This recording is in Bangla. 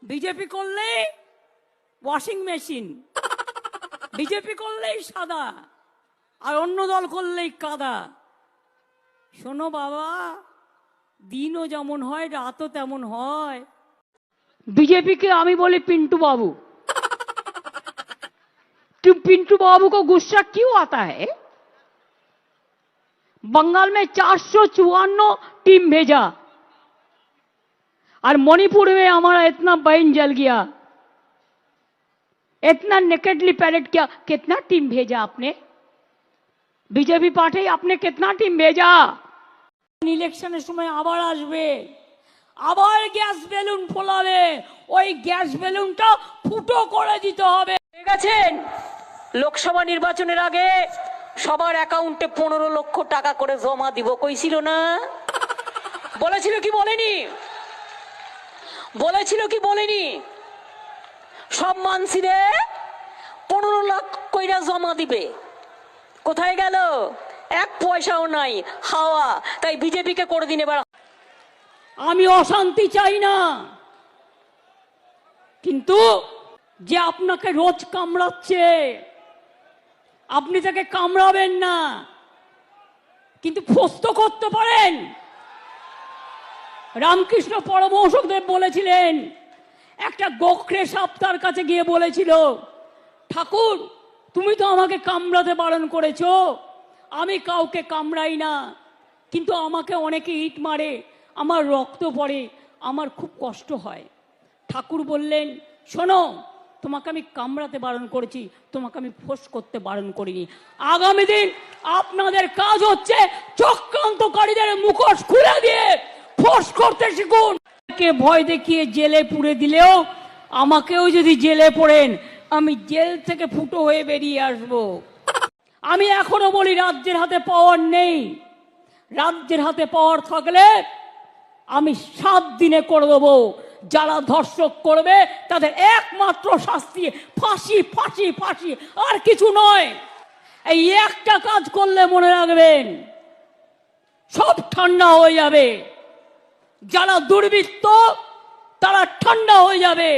বিজেপি করলেই ওয়াশিং মেশিন, বিজেপি করলেই সাদা, আর অন্য দল করলেই কাদা। শোনো বাবা, দিনও যেমন হয় রাতও তেমন হয়। बीजेपी के आमी बोले पिंटू बाबू। तुम पिंटू बाबू को गुस्सा क्यों आता है? बंगाल में 454 टीम भेजा और मणिपुर में हमारा इतना बहन जल गया, इतना नेकेडली पैरेड किया। कितना टीम भेजा आपने? बीजेपी पार्टी आपने कितना टीम भेजा? इलेक्शन समय आबार आसबे, আবার গ্যাস বেলুন ফোলাবে, ওই গ্যাস বেলুনটা ফুটো করে দিতে হবে। দেখেছেন লোকসভা নির্বাচনের আগে সবার অ্যাকাউন্টে 15 লক্ষ টাকা করে জমা দিব কইছিল না? বলেছিল কি বলেনি? বলেছিল কি বলেনি? সব মানসিরে 15 লাখ কইরা জমা দিবে। কোথায় গেল? এক পয়সাও নাই, হাওয়া। তাই বিজেপিকে করে দিন এবার। আমি অশান্তি চাই না, কিন্তু যে আপনাকে রোজ কামড়াচ্ছে আপনি তাকে কামড়াবেন না, কিন্তু ফস্ত করতে পারেন। রামকৃষ্ণ পরমহংসদেব বলেছিলেন, একটা গোখরে সাপ তার কাছে গিয়ে বলেছিল, ঠাকুর তুমি তো আমাকে কামড়াতে বারণ করেছো, আমি কাউকে কামড়াই না, কিন্তু আমাকে অনেকে ইট মারে, আমার রক্ত পড়ে, আমার খুব কষ্ট হয়। ঠাকুর বললেন, শোনো তোমাকে আমি কামড়াতে বারণ করেছি, তোমাকে আমি ফোঁস করতে বারণ করিনি। আগামী দিন আপনাদের কাজ হচ্ছে চক্রান্তকারীদের মুখোশ খুলে দিয়ে ফোঁস করতে শিখুন। কে ভয় দেখিয়ে জেলে পুরে দিলেও আমাকেও যদি জেলে পড়েন, আমি জেল থেকে ফুটো হয়ে বেরিয়ে আসব। আমি এখনো বলি রাজ্যের হাতে পাওয়ার নেই, রাজ্যের হাতে পাওয়ার থাকলে আমি 7 দিনে করে দেবো। যারা ধর্ষক করবে তাদের একমাত্র শাস্তি ফাঁসি, ফাঁসি, ফাঁসি, আর কিছু নয়। এই একটা কাজ করলে মনে রাখবেন সব ঠান্ডা হয়ে যাবে। যারা দুর্বৃত্ত তারা ঠান্ডা হয়ে যাবে।